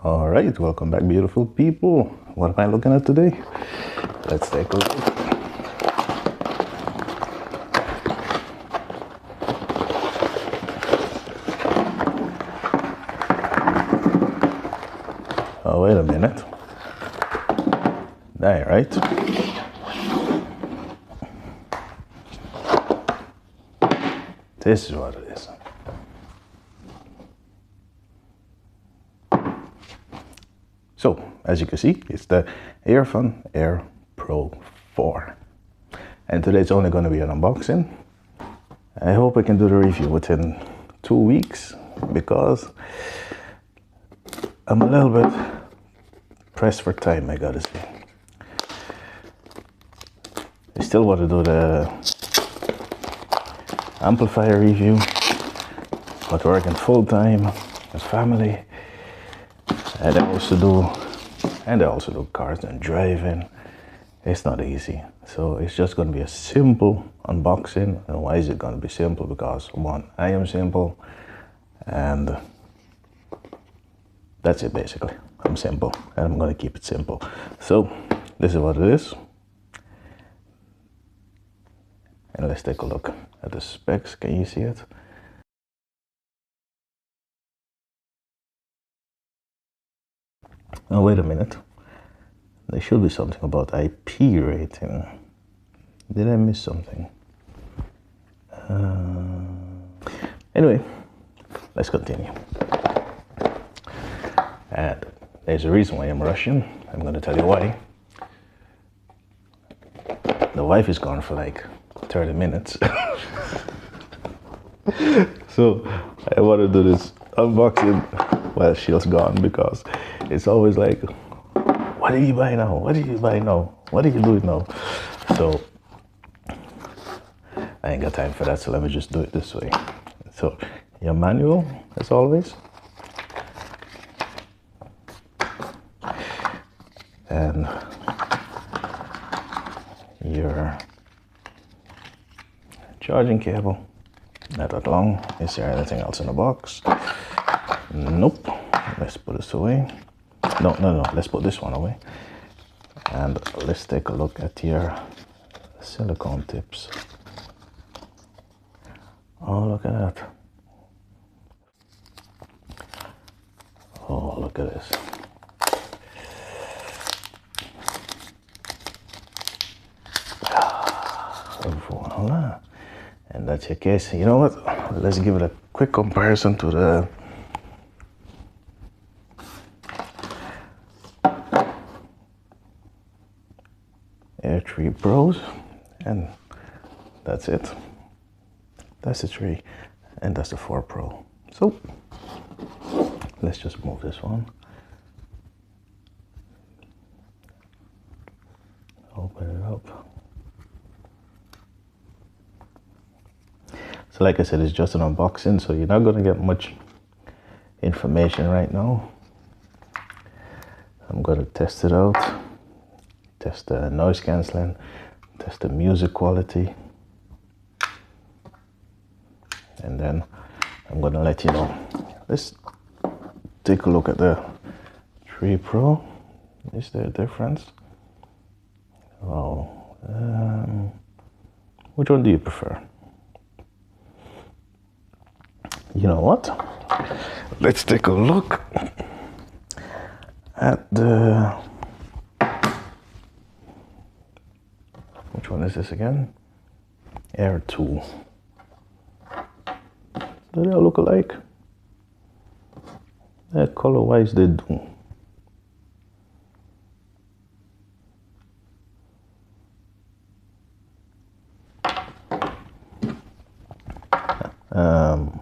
All right, welcome back, beautiful people. What am I looking at today? Let's take a look. Oh, wait a minute. That right. This is what it is. So, as you can see, it's the Earfun Air Pro 4. And today it's only going to be an unboxing. I hope I can do the review within 2 weeks because I'm a little bit pressed for time, I gotta say. I still want to do the amplifier review, but working full time, a family. And I also do cars and driving. It's not easy. So it's just going to be a simple unboxing. And why is it going to be simple? Because one, I am simple, and that's it basically. I'm simple, and I'm going to keep it simple. So this is what it is. And let's take a look at the specs. Can you see it? Oh, wait a minute. There should be something about IP rating. Did I miss something? Anyway, let's continue. And there's a reason why I'm rushing. I'm going to tell you why. The wife is gone for like 30 minutes. So I want to do this unboxing while she's gone because it's always like, what did you buy now? What did you buy now? What are you doing now? So I ain't got time for that, so let me just do it this way. So your manual, as always. And your charging cable. Not that long. Is there anything else in the box? Nope. Let's put this away. No. Let's put this one away. And let's take a look at your silicone tips. Oh, look at that. Oh, look at this. Voila. And that's your case. You know what? Let's give it a quick comparison to the Air 3 Pros, and that's it. That's the 3, and that's the 4 Pro. So let's just move this one. Open it up. So like I said, it's just an unboxing, so you're not going to get much information right now. I'm going to test it out, test the noise cancelling, test the music quality, and then I'm going to let you know. Let's take a look at the 3 Pro. Is there a difference? Oh, which one do you prefer? You know what? Let's take a look at the... Which one is this again? Air 2. Do they all look alike? Color-wise, they do.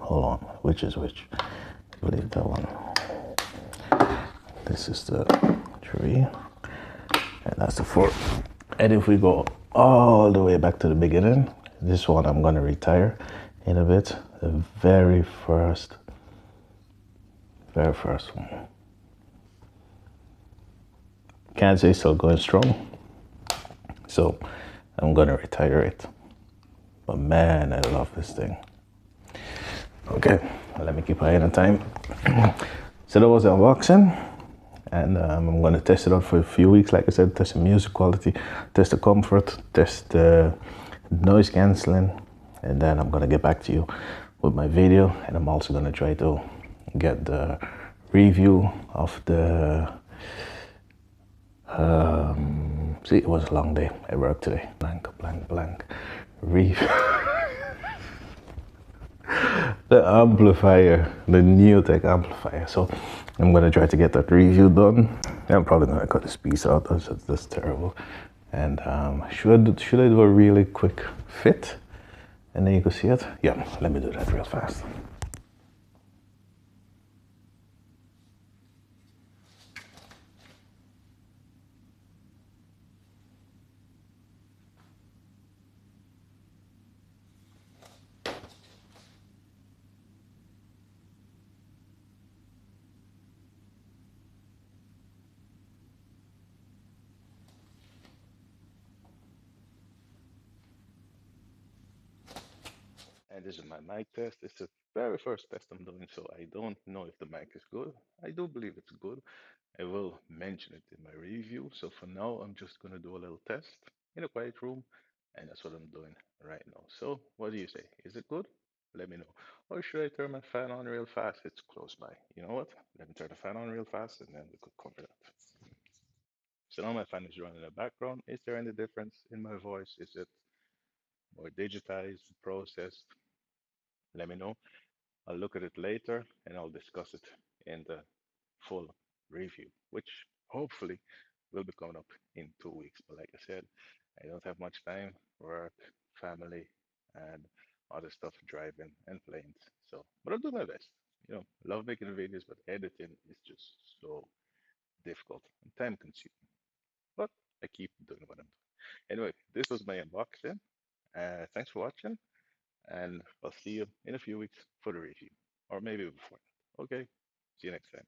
Hold on, which is which? I believe that one. This is the 3, and that's the 4. And if we go all the way back to the beginning, this one I'm gonna retire in a bit. The very first one. Can't say still going strong, so I'm gonna retire it. But man, I love this thing. Okay, let me keep eye on the time. So that was the unboxing. and I'm going to test it out for a few weeks. Like I said, test the music quality, test the comfort, test the noise cancelling, and then I'm going to get back to you with my video. And I'm also going to try to get the review of the see, it was a long day at work today. Blank, blank, blank. Review. The amplifier, the new tech amplifier. So I'm gonna try to get that review done. I'm probably gonna cut this piece out. That's terrible. And should I do a really quick fit, and then you can see it? Yeah, let me do that real fast. And this is my mic test. It's the very first test I'm doing, so I don't know if the mic is good. I do believe it's good. I will mention it in my review. So for now, I'm just gonna do a little test in a quiet room, and that's what I'm doing right now. So what do you say? Is it good? Let me know. Or should I turn my fan on real fast? It's close by. You know what? Let me turn the fan on real fast, and then we could cover that. So now my fan is running in the background. Is there any difference in my voice? Is it more digitized, processed? Let me know. I'll look at it later and I'll discuss it in the full review, which hopefully will be coming up in 2 weeks. But like I said, I don't have much time, work, family, and other stuff, driving and planes. So, but I'll do my best. You know, love making videos, but editing is just so difficult and time consuming. But I keep doing what I'm doing. Anyway, this was my unboxing. Thanks for watching, and I'll see you in a few weeks for the review, or maybe before. Okay, see you next time.